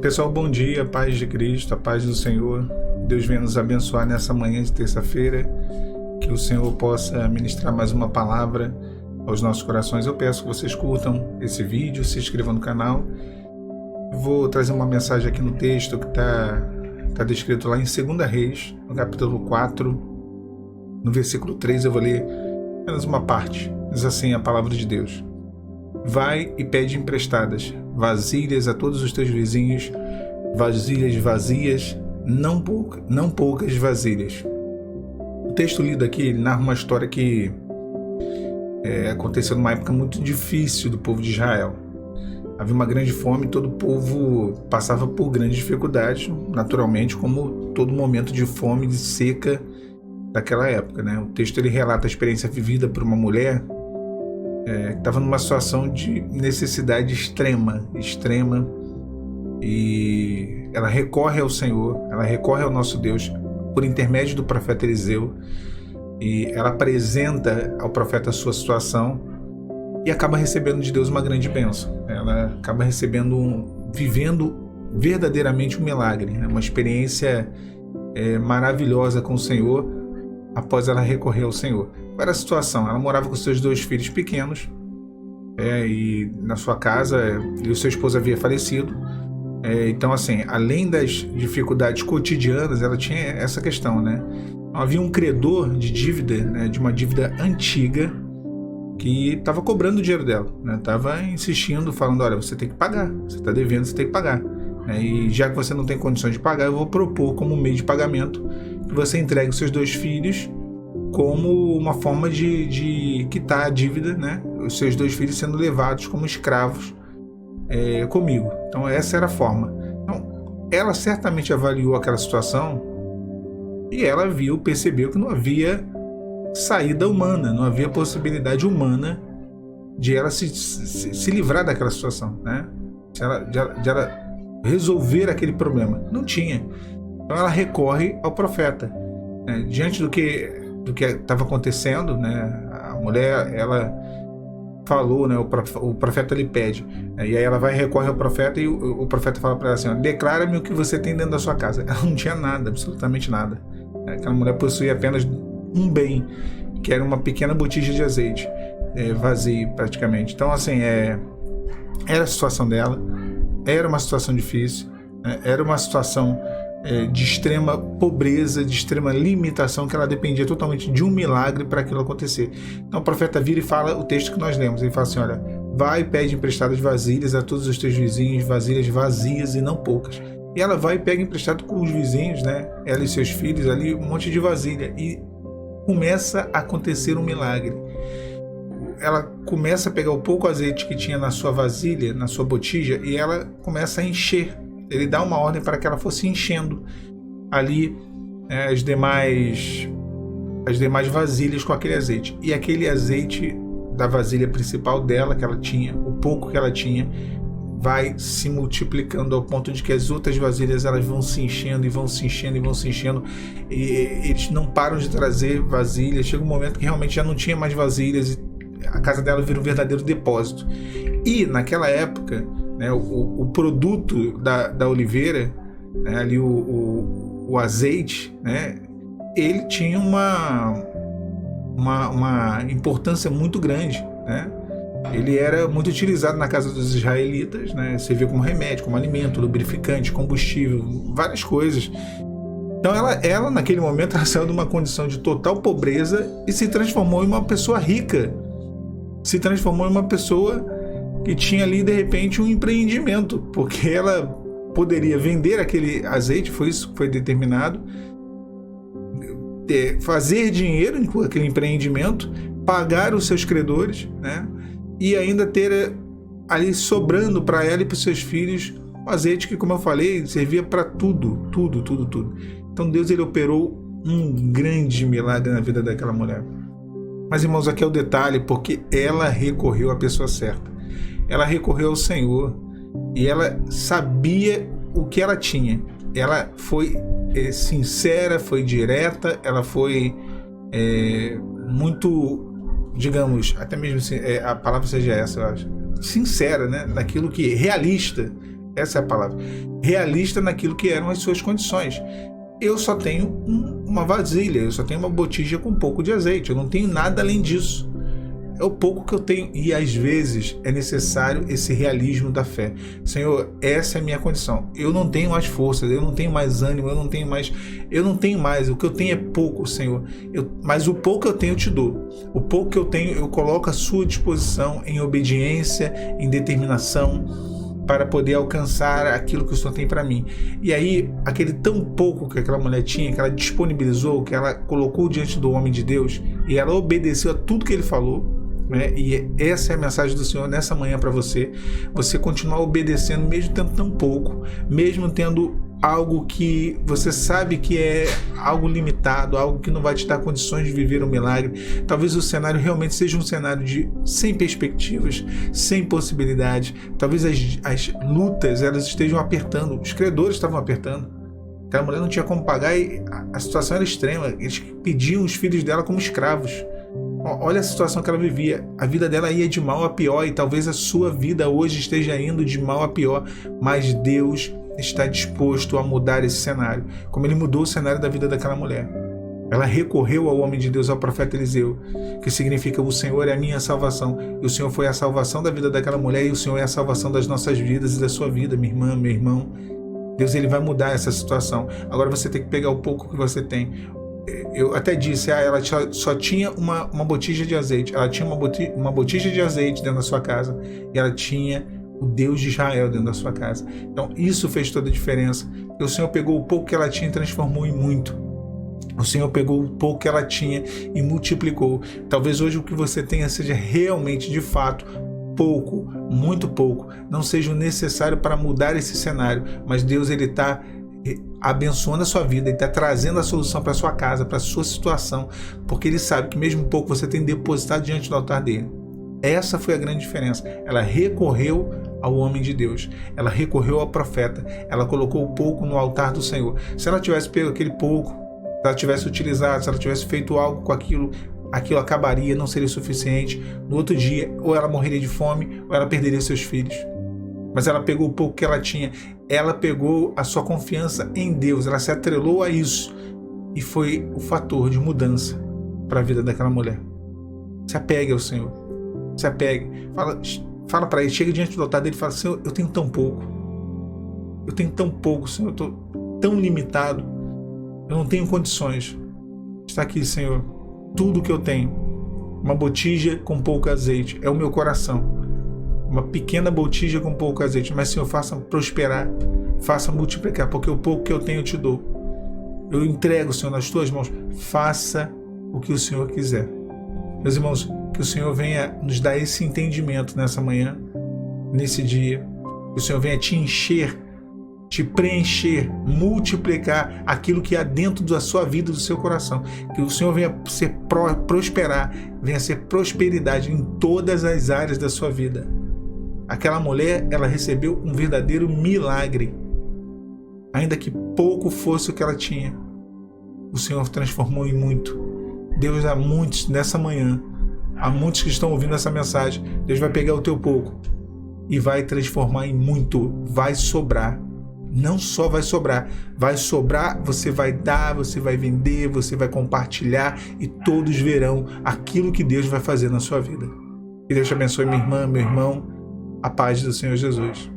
Pessoal, bom dia, paz de Cristo, a paz do Senhor. Deus venha nos abençoar nessa manhã de terça-feira, que o Senhor possa ministrar mais uma palavra aos nossos corações. Eu peço que vocês curtam esse vídeo, se inscrevam no canal. Vou trazer uma mensagem aqui no texto que está descrito lá em 2 Reis, no capítulo 4, no versículo 3, eu vou ler apenas uma parte. Diz assim a palavra de Deus: Vai e pede emprestadas vasilhas a todos os teus vizinhos, vasilhas vazias, não poucas vasilhas. O texto lido aqui ele narra uma história que aconteceu numa época muito difícil do povo de Israel. Havia uma grande fome e todo o povo passava por grandes dificuldades, naturalmente, como todo momento de fome e de seca daquela época, né? O texto ele relata a experiência vivida por uma mulher que estava numa situação de necessidade extrema, e ela recorre ao Senhor, ela recorre ao nosso Deus por intermédio do profeta Eliseu, e ela apresenta ao profeta a sua situação e acaba recebendo de Deus uma grande bênção. Ela acaba vivendo verdadeiramente um milagre, né? Uma experiência maravilhosa com o Senhor após ela recorrer ao Senhor. Qual era a situação? Ela morava com seus 2 filhos pequenos, e na sua casa, e o seu esposo havia falecido. Então, assim, além das dificuldades cotidianas, ela tinha essa questão, né? Havia um credor de dívida, né, de uma dívida antiga, que estava cobrando o dinheiro dela, né? Estava insistindo, falando: olha, você tem que pagar, você está devendo, você tem que pagar, né? E já que você não tem condições de pagar, eu vou propor como meio de pagamento que você entregue os seus 2 filhos como uma forma de quitar a dívida, né? Os seus 2 filhos sendo levados como escravos comigo. Então essa era a forma. Então ela certamente avaliou aquela situação e ela percebeu que não havia saída humana, não havia possibilidade humana de ela se livrar daquela situação, né? De ela resolver aquele problema. Não tinha. Então ela recorre ao profeta, né? Diante do que estava acontecendo, né? A mulher, ela falou, né? O profeta lhe pede, né? E aí ela recorre ao profeta e o profeta fala para ela assim: declara-me o que você tem dentro da sua casa. Ela não tinha nada, absolutamente nada. Aquela mulher possuía apenas um bem, que era uma pequena botija de azeite, vazio praticamente. Então, assim, era a situação dela, era uma situação difícil, né? Era uma situação de extrema pobreza, de extrema limitação, que ela dependia totalmente de um milagre para aquilo acontecer. Então o profeta vira e fala o texto que nós lemos. Ele fala assim: olha, vai e pede emprestadas vasilhas a todos os teus vizinhos, vasilhas vazias e não poucas. E ela vai e pega emprestado com os vizinhos, né? Ela e seus filhos ali, um monte de vasilha, e começa a acontecer um milagre. Ela começa a pegar o pouco azeite que tinha na sua vasilha, na sua botija, e ela começa a encher. Ele dá uma ordem para que ela fosse enchendo ali as demais vasilhas com aquele azeite. E aquele azeite da vasilha principal dela, que ela tinha, o pouco que ela tinha, vai se multiplicando ao ponto de que as outras vasilhas elas vão se enchendo e vão se enchendo e vão se enchendo. E eles não param de trazer vasilhas. Chega um momento que realmente já não tinha mais vasilhas e a casa dela vira um verdadeiro depósito. E naquela época, né, o produto da oliveira, né, ali o azeite, né, ele tinha uma importância muito grande, né? Ele era muito utilizado na casa dos israelitas, né? Servia como remédio, como alimento, lubrificante, combustível, várias coisas. Então ela naquele momento ela saiu de uma condição de total pobreza e se transformou em uma pessoa rica, se transformou em uma pessoa que tinha ali de repente um empreendimento, porque ela poderia vender aquele azeite, foi isso que foi determinado, fazer dinheiro com aquele empreendimento, pagar os seus credores, né? E ainda ter ali sobrando para ela e para os seus filhos um azeite que, como eu falei, servia para tudo. Então Deus ele operou um grande milagre na vida daquela mulher. Mas, irmãos, aqui é o detalhe, porque ela recorreu à pessoa certa. Ela recorreu ao Senhor e ela sabia o que ela tinha. Ela foi sincera, foi direta, ela foi muito, digamos, até mesmo a palavra seja essa, eu acho, sincera, né? Naquilo que realista Essa é a palavra. Realista naquilo que eram as suas condições. Eu só tenho uma vasilha, eu só tenho uma botija com um pouco de azeite, eu não tenho nada além disso. É o pouco que eu tenho, e às vezes é necessário esse realismo da fé. Senhor, essa é a minha condição. Eu não tenho mais forças, eu não tenho mais ânimo, eu não tenho mais. O que eu tenho é pouco, Senhor. Mas o pouco que eu tenho eu te dou. O pouco que eu tenho eu coloco à sua disposição em obediência, em determinação, para poder alcançar aquilo que o Senhor tem para mim. E aí, aquele tão pouco que aquela mulher tinha, que ela disponibilizou, que ela colocou diante do homem de Deus, e ela obedeceu a tudo que ele falou, né? E essa é a mensagem do Senhor nessa manhã para você. Você continuar obedecendo, mesmo tendo tão pouco, mesmo tendo algo que você sabe que é algo limitado, algo que não vai te dar condições de viver um milagre. Talvez o cenário realmente seja um cenário sem perspectivas, sem possibilidade. Talvez as lutas elas estejam apertando, os credores estavam apertando. Aquela mulher não tinha como pagar e a situação era extrema. Eles pediam os filhos dela como escravos. Olha a situação que ela vivia. A vida dela ia de mal a pior, e talvez a sua vida hoje esteja indo de mal a pior, mas Deus está disposto a mudar esse cenário, como ele mudou o cenário da vida daquela mulher. Ela recorreu ao homem de Deus, ao profeta Eliseu, que significa: o Senhor é a minha salvação. E o Senhor foi a salvação da vida daquela mulher, e o Senhor é a salvação das nossas vidas e da sua vida, minha irmã, meu irmão. Deus, ele vai mudar essa situação. Agora você tem que pegar o pouco que você tem. Eu até disse, ela só tinha uma botija de azeite. Ela tinha uma botija de azeite dentro da sua casa, e ela tinha o Deus de Israel dentro da sua casa. Então isso fez toda a diferença. O Senhor pegou o pouco que ela tinha e transformou em muito. O Senhor pegou o pouco que ela tinha e multiplicou. Talvez hoje o que você tenha seja realmente, de fato, pouco, muito pouco. Não seja o necessário para mudar esse cenário, mas Deus, ele está abençoando a sua vida, ele está trazendo a solução para a sua casa, para a sua situação, porque ele sabe que mesmo pouco você tem depositado diante do altar dele. Essa foi a grande diferença. Ela recorreu ao homem de Deus, ela recorreu ao profeta, ela colocou o pouco no altar do Senhor. Se ela tivesse pego aquele pouco, se ela tivesse utilizado, se ela tivesse feito algo com aquilo acabaria, não seria suficiente. No outro dia, ou ela morreria de fome, ou ela perderia seus filhos. Mas ela pegou o pouco que ela tinha, ela pegou a sua confiança em Deus, ela se atrelou a isso, e foi o fator de mudança para a vida daquela mulher. Se apegue ao Senhor, se apegue, fala para ele, chega diante do altar dele e fala: Senhor, eu tenho tão pouco, Senhor, eu estou tão limitado, eu não tenho condições. Está aqui, Senhor, tudo que eu tenho, uma botija com pouco azeite, é o meu coração. Uma pequena botija com pouco azeite, mas Senhor, faça prosperar, faça multiplicar, porque o pouco que eu tenho eu te dou. Eu entrego, Senhor, nas tuas mãos. Faça o que o Senhor quiser. Meus irmãos, que o Senhor venha nos dar esse entendimento nessa manhã, nesse dia. Que o Senhor venha te encher, te preencher, multiplicar aquilo que há dentro da sua vida, do seu coração. Que o Senhor venha ser prosperar, venha ser prosperidade em todas as áreas da sua vida. Aquela mulher, ela recebeu um verdadeiro milagre. Ainda que pouco fosse o que ela tinha, o Senhor transformou em muito. Deus, há muitos nessa manhã, há muitos que estão ouvindo essa mensagem, Deus vai pegar o teu pouco e vai transformar em muito. Vai sobrar. Não só vai sobrar, você vai dar, você vai vender, você vai compartilhar, e todos verão aquilo que Deus vai fazer na sua vida. Que Deus te abençoe, minha irmã, meu irmão. A paz do Senhor Jesus.